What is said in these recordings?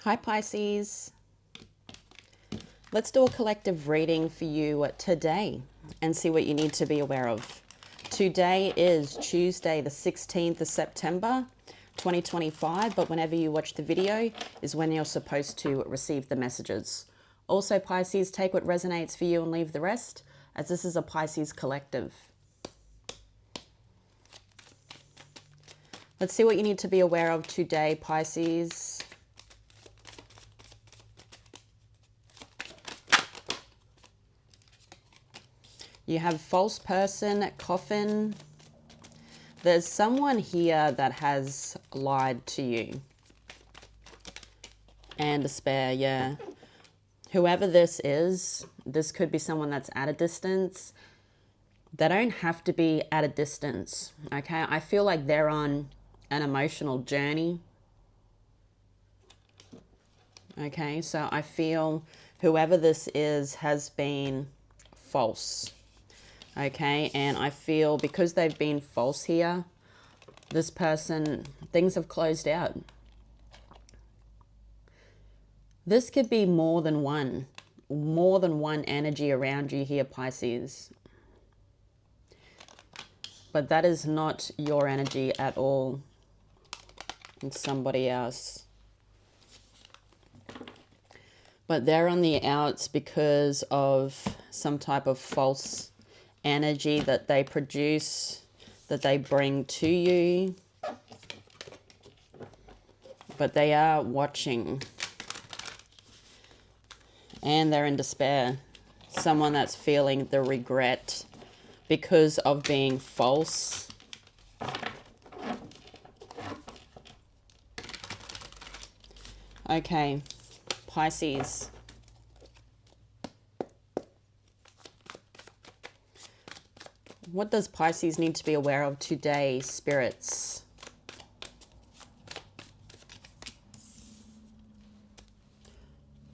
Hi Pisces. Let's do a collective reading for you today and see what you need to be aware of. Today is Tuesday the 16th of September 2025, but whenever you watch the video is when you're supposed to receive the messages. Also Pisces, take what resonates for you and leave the rest, as this is a Pisces collective. Let's see what you need to be aware of today, Pisces. You have false person, coffin. There's someone here that has lied to you. And despair, yeah. Whoever this is, this could be someone that's at a distance. They don't have to be at a distance, okay? I feel like they're on an emotional journey. Okay, so I feel whoever this is has been false. Okay, and I feel because they've been false here, this person, things have closed out. This could be more than one energy around you here, Pisces. But that is not your energy at all. It's somebody else. But they're on the outs because of some type of false energy that they produce, that they bring to you. But they are watching. And they're in despair. Someone that's feeling the regret because of being false. Okay, Pisces. What does Pisces need to be aware of today, spirits?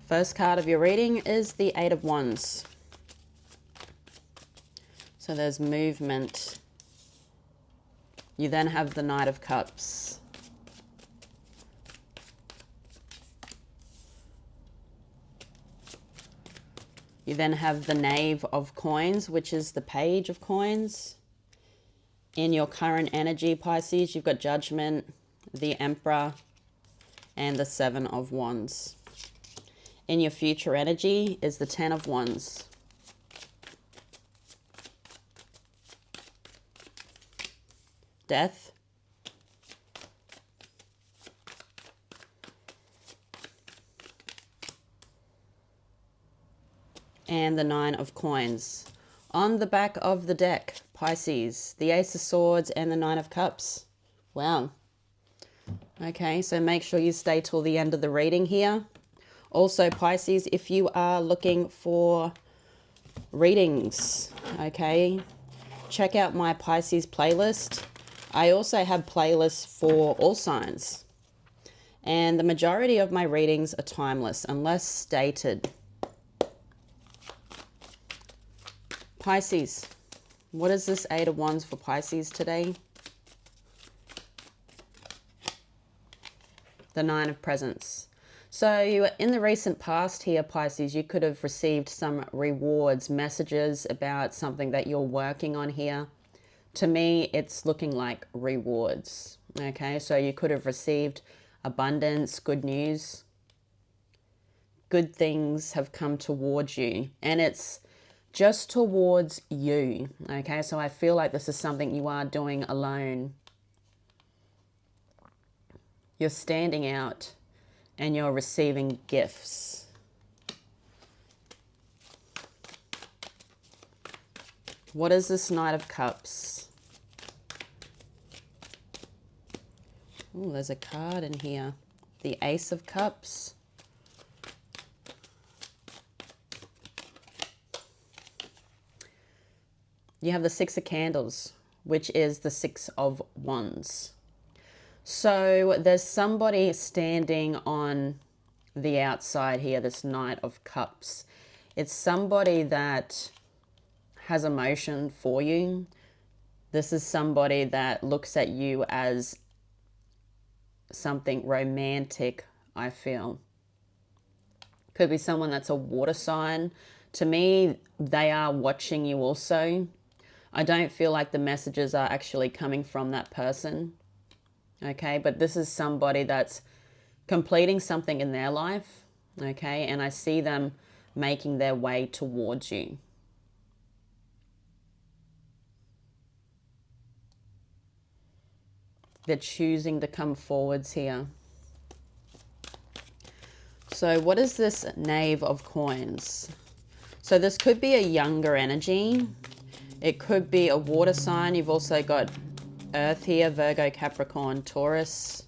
First card of your reading is the Eight of Wands. So there's movement. You then have the Knight of Cups. You then have the Knave of Coins, which is the Page of Coins. In your current energy, Pisces, you've got Judgment, the Emperor, and the Seven of Wands. In your future energy is the Ten of Wands. Death. And the Nine of Coins. On the back of the deck, Pisces, the Ace of Swords and the Nine of Cups. Wow. Okay, so make sure you stay till the end of the reading here. Also, Pisces, if you are looking for readings, okay, check out my Pisces playlist. I also have playlists for all signs. And the majority of my readings are timeless, unless stated. Pisces, what is this Eight of Wands for Pisces today? The Nine of Presents. So in the recent past here, Pisces, you could have received some rewards, messages about something that you're working on here. To me, it's looking like rewards. Okay, so you could have received abundance, good news. Good things have come towards you, and it's just towards you. Okay, so I feel like this is something you are doing alone. You're standing out and you're receiving gifts. What is this Knight of Cups? Oh, there's a card in here. The Ace of Cups. You have the Six of Candles, which is the Six of Wands. So there's somebody standing on the outside here, this Knight of Cups. It's somebody that has emotion for you. This is somebody that looks at you as something romantic, I feel. Could be someone that's a water sign. To me, they are watching you also. I don't feel like the messages are actually coming from that person. Okay, but this is somebody that's completing something in their life. Okay, and I see them making their way towards you. They're choosing to come forwards here. So what is this Knave of Coins? So this could be a younger energy. It could be a water sign. You've also got Earth here, Virgo, Capricorn, Taurus.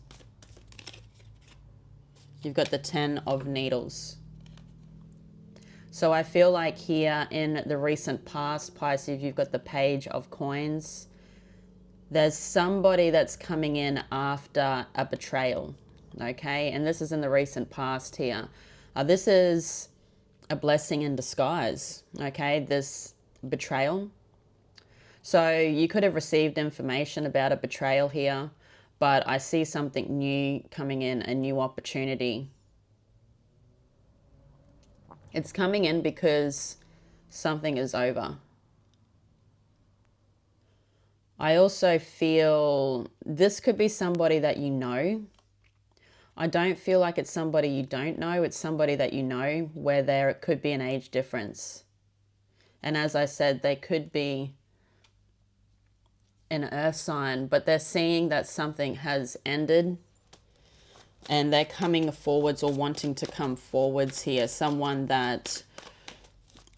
You've got the 10 of Needles. So I feel like here in the recent past, Pisces, you've got the Page of Coins. There's somebody that's coming in after a betrayal, okay? And this is in the recent past here. This is a blessing in disguise, okay? This betrayal. So you could have received information about a betrayal here, but I see something new coming in, a new opportunity. It's coming in because something is over. I also feel this could be somebody that you know. I don't feel like it's somebody you don't know. It's somebody that you know, where there could be an age difference. And as I said, they could be an earth sign, but they're seeing that something has ended and they're coming forwards or wanting to come forwards here. Someone that,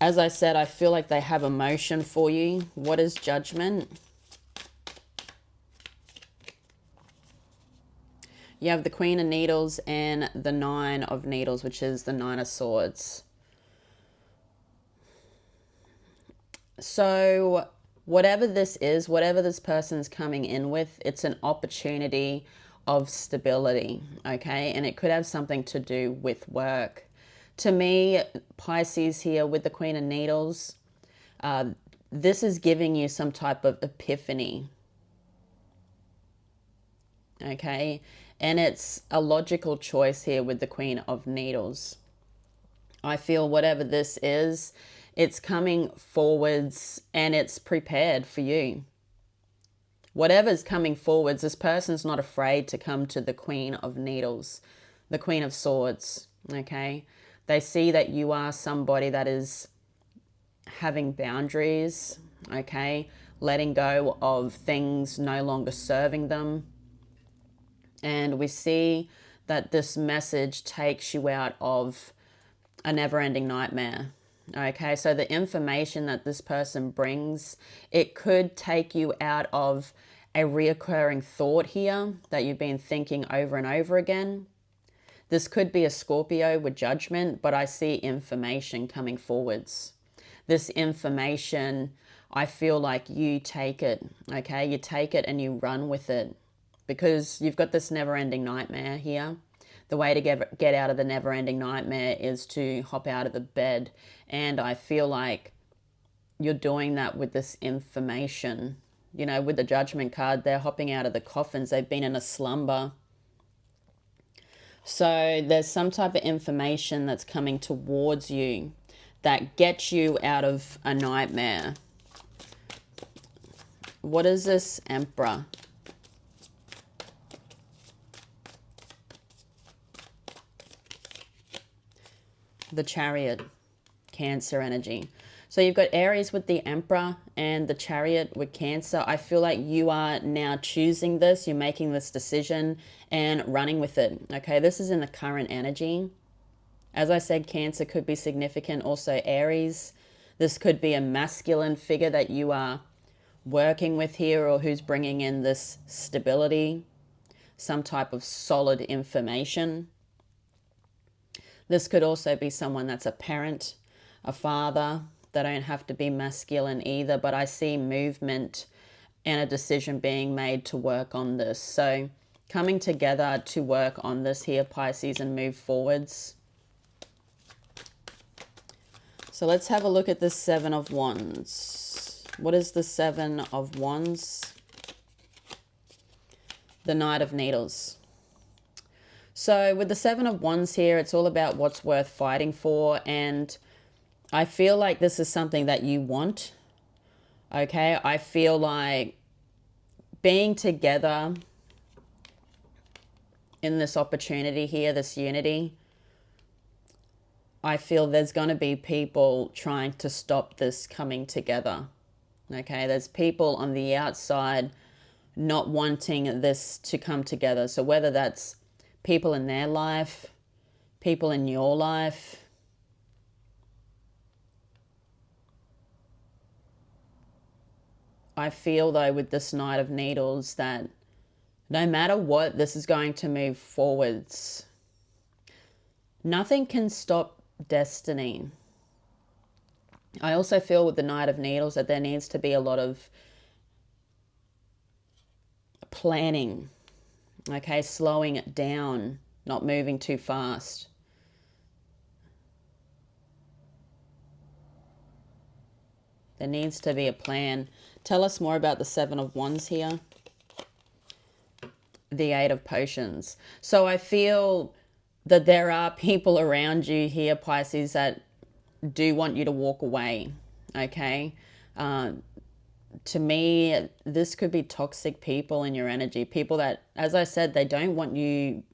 as I said, I feel like they have emotion for you. What is Judgment? You have the Queen of Needles and the 9 of Needles, which is the 9 of Swords. So whatever this is, whatever this person's coming in with, it's an opportunity of stability, okay? And it could have something to do with work. To me, Pisces here with the Queen of Needles, this is giving you some type of epiphany, okay? And it's a logical choice here with the Queen of Needles. I feel whatever this is, it's coming forwards and it's prepared for you. Whatever's coming forwards, this person's not afraid to come to the Queen of Needles, the Queen of Swords, okay? They see that you are somebody that is having boundaries, okay? Letting go of things no longer serving them. And we see that this message takes you out of a never-ending nightmare. Okay, so the information that this person brings, it could take you out of a reoccurring thought here that you've been thinking over and over again. This could be a Scorpio with Judgment, but I see information coming forwards. This information, I feel like you take it, okay? You take it and you run with it. Because you've got this never-ending nightmare here. The way to get out of the never-ending nightmare is to hop out of the bed. And I feel like you're doing that with this information. You know, with the Judgment card, they're hopping out of the coffins. They've been in a slumber. So there's some type of information that's coming towards you that gets you out of a nightmare. What is this Emperor? The Chariot, Cancer energy. So you've got Aries with the Emperor and the Chariot with Cancer. I feel like you are now choosing this. You're making this decision and running with it. Okay, this is in the current energy. As I said, Cancer could be significant. Also Aries. This could be a masculine figure that you are working with here, or who's bringing in this stability, some type of solid information. This could also be someone that's a parent, a father. They don't have to be masculine either, but I see movement and a decision being made to work on this. So coming together to work on this here, Pisces, and move forwards. So let's have a look at the 7 of Wands. What is the 7 of Wands? The Knight of Needles. So with the Seven of Wands here, it's all about what's worth fighting for. And I feel like this is something that you want. Okay, I feel like being together in this opportunity here, this unity, I feel there's going to be people trying to stop this coming together. Okay, there's people on the outside not wanting this to come together. So whether that's people in their life, people in your life, I feel though with this Knight of Needles that no matter what, this is going to move forwards. Nothing can stop destiny. I also feel with the Knight of Needles that there needs to be a lot of planning, okay, slowing it down, not moving too fast. There needs to be a plan. Tell us more about the Seven of Wands here. The Eight of Potions. So I feel that there are people around you here, Pisces, that do want you to walk away, okay? To me, this could be toxic people in your energy. People that, as I said, they don't want you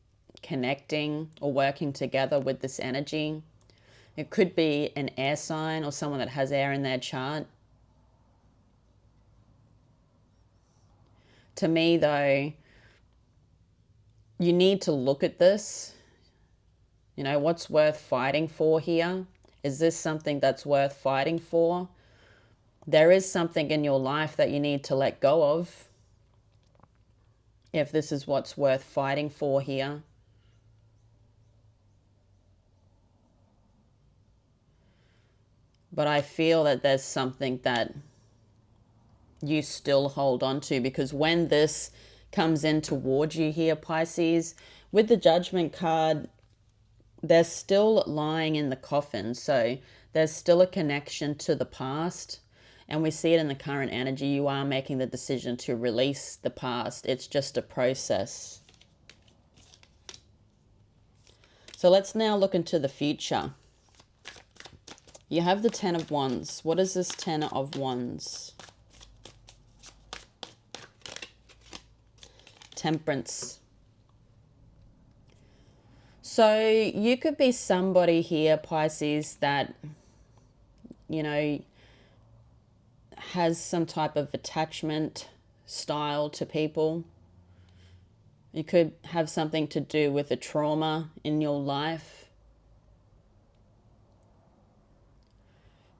connecting or working together with this energy. It could be an air sign or someone that has air in their chart. To me, though, you need to look at this. You know, what's worth fighting for here? Is this something that's worth fighting for? There is something in your life that you need to let go of if this is what's worth fighting for here. But I feel that there's something that you still hold on to, because when this comes in towards you here, Pisces, with the Judgment card, they're still lying in the coffin. So there's still a connection to the past. And we see it in the current energy. You are making the decision to release the past. It's just a process. So let's now look into the future. You have the Ten of Wands. What is this Ten of Wands? Temperance. So you could be somebody here, Pisces, that, you know, has some type of attachment style to people. You could have something to do with a trauma in your life.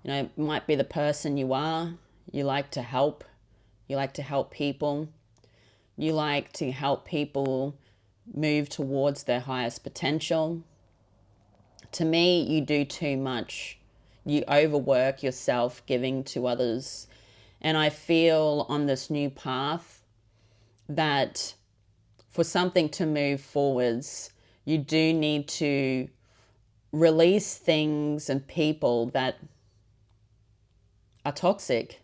You know, it might be the person you are. You like to help. You like to help people. You like to help people move towards their highest potential. To me, you do too much. You overwork yourself giving to others. And I feel on this new path that for something to move forwards, you do need to release things and people that are toxic,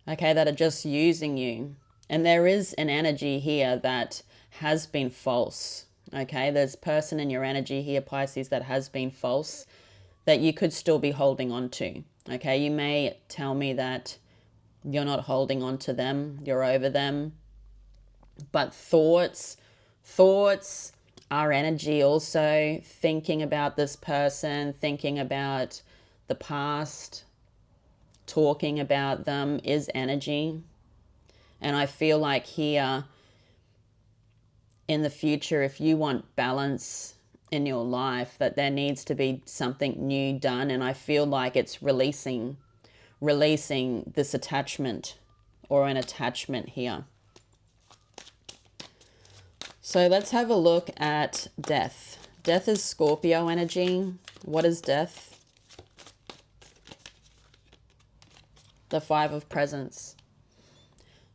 okay, that are just using you. And there is an energy here that has been false, okay? There's a person in your energy here, Pisces, that has been false, that you could still be holding on to, okay? You may tell me that you're not holding on to them, you're over them. But thoughts are energy also. Thinking about this person, thinking about the past, talking about them is energy. And I feel like here in the future, if you want balance in your life, that there needs to be something new done. And I feel like it's releasing this attachment or an attachment here. So let's have a look at death. Death is Scorpio energy. What is death? The Five of Presents.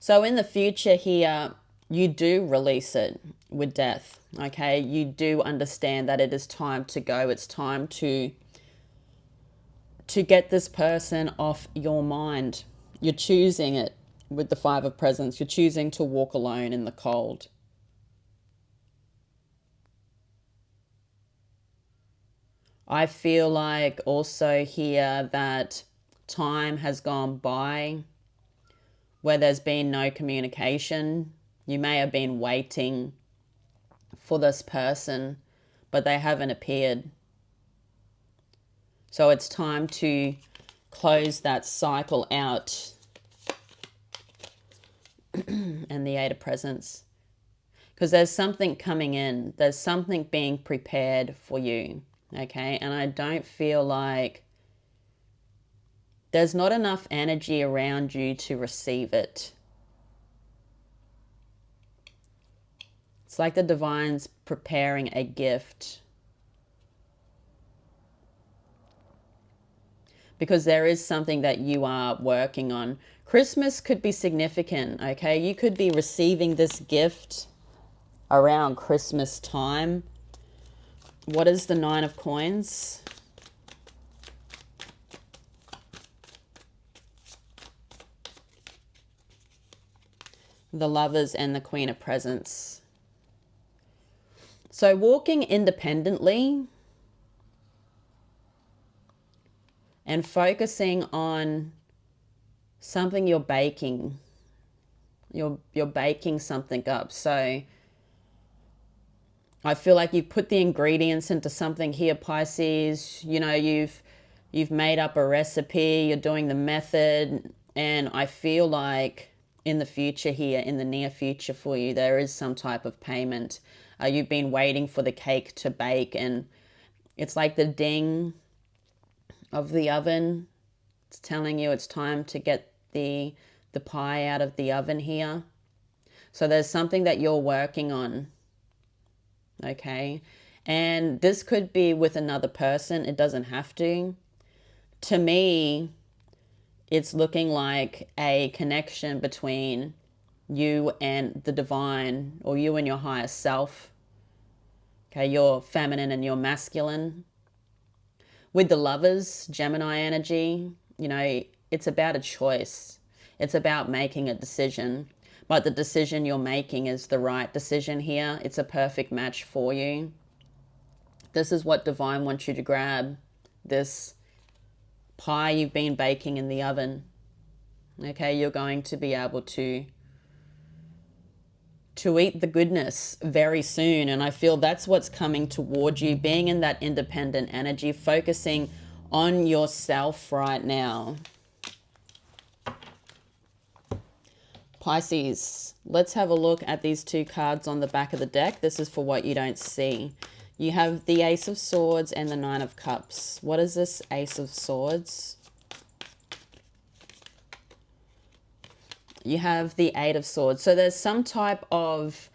So in the future here, you do release it with death, okay? You do understand that it is time to go. It's time to get this person off your mind. You're choosing it with the Five of Presents. You're choosing to walk alone in the cold. I feel like also here that time has gone by where there's been no communication. You may have been waiting for this person, but they haven't appeared. So it's time to close that cycle out. And the Eight of Presents. Because there's something coming in. There's something being prepared for you. Okay? And I don't feel like there's not enough energy around you to receive it. It's like the divine's preparing a gift. Because there is something that you are working on. Christmas could be significant, okay? You could be receiving this gift around Christmas time. What is the Nine of Coins? The Lovers and the Queen of Presents. So walking independently and focusing on something you're baking. You're baking something up. So I feel like you've put the ingredients into something here, Pisces. You know, you've made up a recipe, you're doing the method, and I feel like in the future here, in the near future for you, there is some type of payment. You've been waiting for the cake to bake, and it's like the ding of the oven. It's telling you it's time to get the pie out of the oven here. So there's something that you're working on. Okay, and this could be with another person. It doesn't have to. To me, it's looking like a connection between you and the divine, or you and your higher self. Okay, your feminine and your masculine. With the Lovers, Gemini energy, you know, it's about a choice. It's about making a decision. But the decision you're making is the right decision here. It's a perfect match for you. This is what divine wants you to grab. This pie you've been baking in the oven. Okay, you're going to be able to eat the goodness very soon. And I feel that's what's coming towards you, being in that independent energy, focusing on yourself right now. Pisces, let's have a look at these two cards on the back of the deck. This is for what you don't see. You have the Ace of Swords and the Nine of Cups. What is this Ace of Swords? You have the Eight of Swords. So there's some type of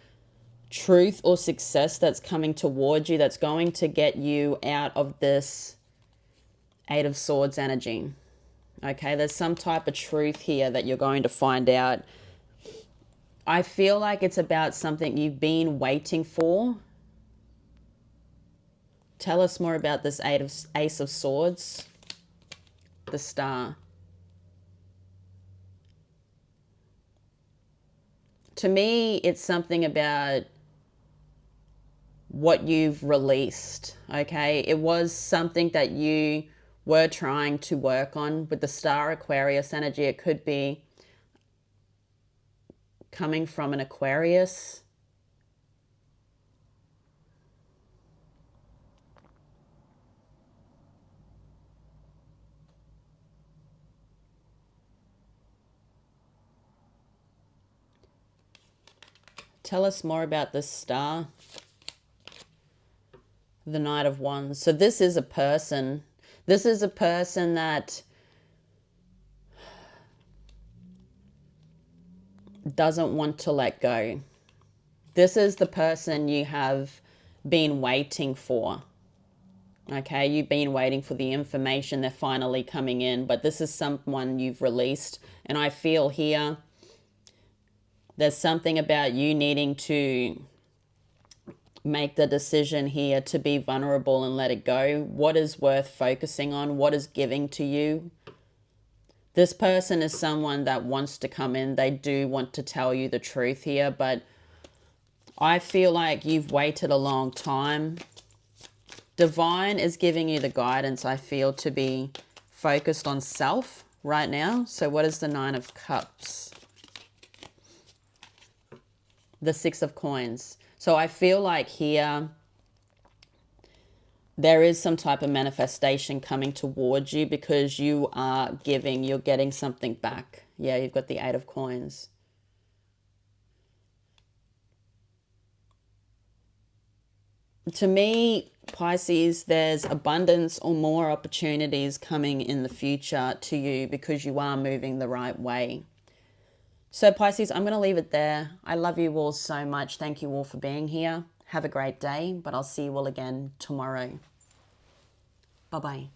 truth or success that's coming towards you that's going to get you out of this Eight of Swords energy. Okay, there's some type of truth here that you're going to find out. I feel like it's about something you've been waiting for. Tell us more about this Ace of Swords. The Star. To me, it's something about what you've released, okay? It was something that you were trying to work on. With the Star Aquarius energy, it could be coming from an Aquarius. Tell us more about this star. The Knight of Wands. So this is a person. This is a person that doesn't want to let go. This is the person you have been waiting for. Okay, you've been waiting for the information. They're finally coming in. But this is someone you've released. And I feel here there's something about you needing to make the decision here to be vulnerable and let it go. What is worth focusing on? What is giving to you? This person is someone that wants to come in. They do want to tell you the truth here, but I feel like you've waited a long time. Divine is giving you the guidance, I feel, to be focused on self right now. So what is the Nine of Cups? The Six of Coins. So I feel like here there is some type of manifestation coming towards you because you are giving, you're getting something back. Yeah, you've got the Eight of Coins. To me, Pisces, there's abundance or more opportunities coming in the future to you because you are moving the right way. So Pisces, I'm going to leave it there. I love you all so much. Thank you all for being here. Have a great day, but I'll see you all again tomorrow. Bye-bye.